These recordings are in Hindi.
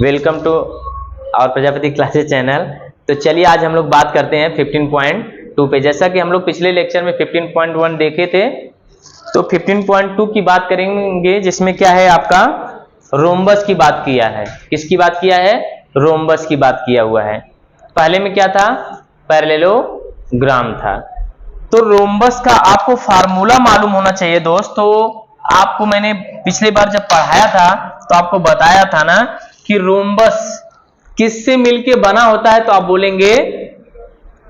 Welcome to our Prajapati classes channel. तो चलिए आज हम लोग बात करते हैं 15.2 पे। जैसा कि हम लोग पिछले लेक्चर में 15.1 देखे थे, तो 15.2 की बात करेंगे, जिसमें क्या है आपका रोम्बस की बात किया है। किसकी बात किया है? रोम्बस की बात किया हुआ है। पहले में क्या था? पैरेललोग्राम था। तो रोम्बस का आपको फार्मूला मालूम होना चाहिए दोस्तों। आपको मैंने पिछली बार जब पढ़ाया था तो आपको बताया था ना कि रोम्बस किससे मिलके बना होता है, तो आप बोलेंगे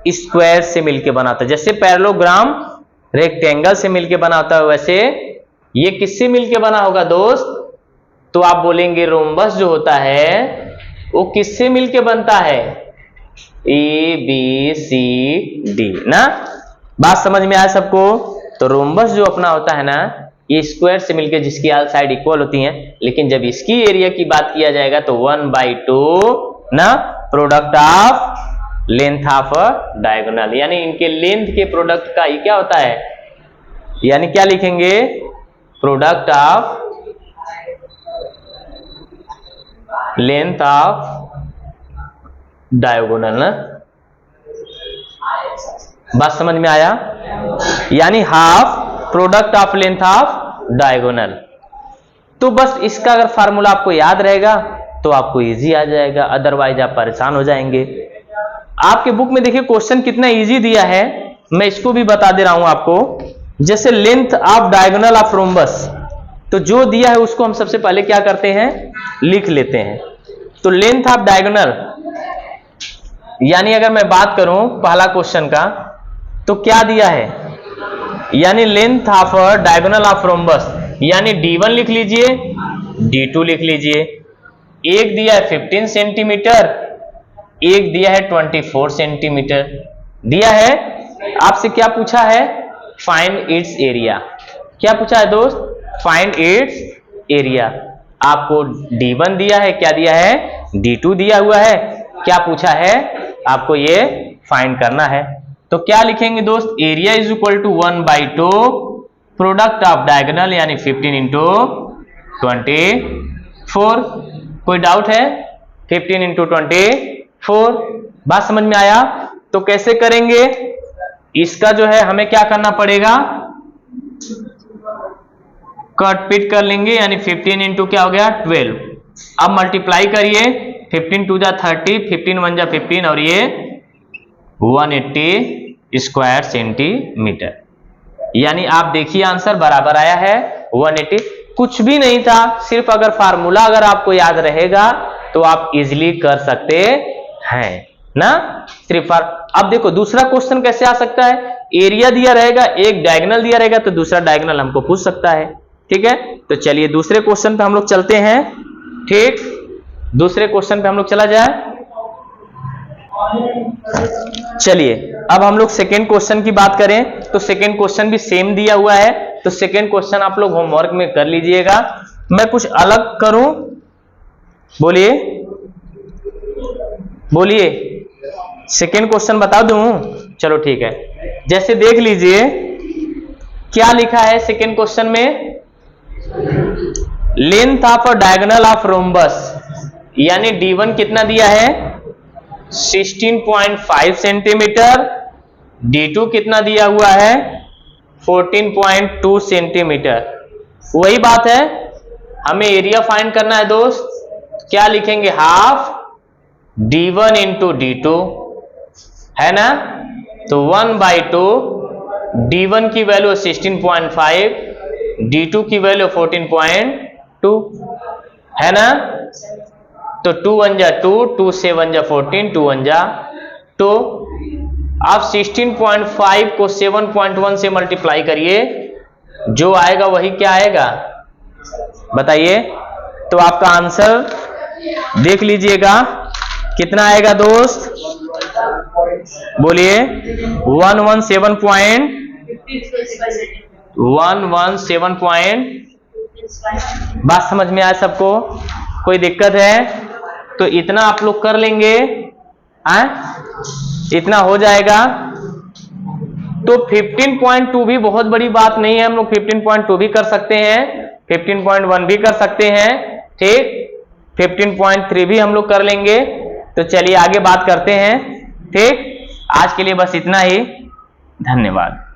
स्क्वायर से मिलके बना होता है। जैसे पैरेललोग्राम रेक्टेंगल से मिलके बना होता है, वैसे ये किससे मिलके बना होगा दोस्त? तो आप बोलेंगे रोम्बस जो होता है वो किससे मिलके बनता है? ए बी सी डी ना। बात समझ में आया सबको? तो रोम्बस जो अपना होता है ना, ये स्क्वायर से मिलके जिसकी ऑल साइड इक्वल होती हैं, लेकिन जब इसकी एरिया की बात किया जाएगा तो 1/2 ना, product of length of diagonal, यानी इनके लेंथ के प्रोडक्ट का ये क्या होता है, यानी क्या लिखेंगे? Product of length of diagonal ना। बात समझ में आया? यानी half product of length of diagonal. तो बस इसका अगर फार्मूला आपको याद रहेगा तो आपको इजी आ जाएगा, अदरवाइज आप परेशान हो जाएंगे। आपके बुक में देखिए क्वेश्चन कितना इजी दिया है, मैं इसको भी बता दे रहा हूं आपको। जैसे length of diagonal of rhombus, तो जो दिया है उसको हम सबसे पहले क्या करते हैं, लिख लेते हैं। तो लेंथ ऑफ डायगोनल, यानी अगर मैं बात करूं पहला क्वेश्चन का, तो क्या दिया है, यानी length of diagonal of rhombus, यानी D1 लिख लीजिए, D2 लिख लीजिए। एक दिया है 15 सेंटीमीटर, एक दिया है 24 सेंटीमीटर दिया है। आपसे क्या पूछा है? Find its area. क्या पूछा है दोस्त? Find its area. आपको D1 दिया है, क्या दिया है? D2 दिया हुआ है। क्या पूछा है? आपको ये फाइंड करना है। तो क्या लिखेंगे दोस्त? Area is equal to 1/2 product of diagonal, यानी 15 इंटू 24। कोई डाउट है? 15 इंटू 24। बात समझ में आया? तो कैसे करेंगे इसका? जो है हमें क्या करना पड़ेगा, कट पिट कर लेंगे, यानी 15 इंटू क्या हो गया 12। अब मल्टीप्लाई करिए, 15 2 जा 30, 15 1 जा 15, और ये 180 स्क्वायर सेंटीमीटर। यानी आप देखिए आंसर बराबर आया है 180। कुछ भी नहीं था, सिर्फ अगर फार्मूला अगर आपको याद रहेगा तो आप इजीली कर सकते हैं ना। सिर्फ अब देखो दूसरा क्वेश्चन कैसे आ सकता है, एरिया दिया रहेगा, एक डायगोनल दिया रहेगा, तो दूसरा डायगोनल हमको पूछ सकता है। ठीक है, तो चलिए दूसरे क्वेश्चन पे हम लोग चलते हैं। ठीक, दूसरे क्वेश्चन पे हम लोग चला जाए। चलिए अब हम लोग सेकेंड क्वेश्चन की बात करें, तो सेकेंड क्वेश्चन भी सेम दिया हुआ है। तो सेकेंड क्वेश्चन आप लोग होमवर्क में कर लीजिएगा। मैं कुछ अलग करूं? बोलिए बोलिए, सेकेंड क्वेश्चन बता दूं? चलो ठीक है, जैसे देख लीजिए क्या लिखा है सेकेंड क्वेश्चन में, length of diagonal of rhombus, यानी D1 कितना दिया है 16.5 सेंटीमीटर, D2 कितना दिया हुआ है 14.2 सेंटीमीटर। वही बात है, हमें एरिया फाइंड करना है दोस्त। क्या लिखेंगे? हाफ D1 इंटू D2 है ना। तो 1/2 D1 की वैल्यू 16.5, D2 की वैल्यू 14.2 है ना। तो 2 1 जा 2, 2 से 1 जा 14, 2 1 जा 2। आप 16.5 को 7.1 से मल्टीप्लाई करिए, जो आएगा वही क्या आएगा बताइए। तो आपका आंसर देख लीजिएगा कितना आएगा दोस्त, बोलिए 117 बात समझ में आया सबको? कोई दिक्कत है? तो इतना आप लोग कर लेंगे, इतना हो जाएगा। तो 15.2 भी बहुत बड़ी बात नहीं है, हम लोग 15.2 भी कर सकते हैं, 15.1 भी कर सकते हैं। ठीक, 15.3 भी हम लोग कर लेंगे। तो चलिए आगे बात करते हैं। ठीक, आज के लिए बस इतना ही। धन्यवाद।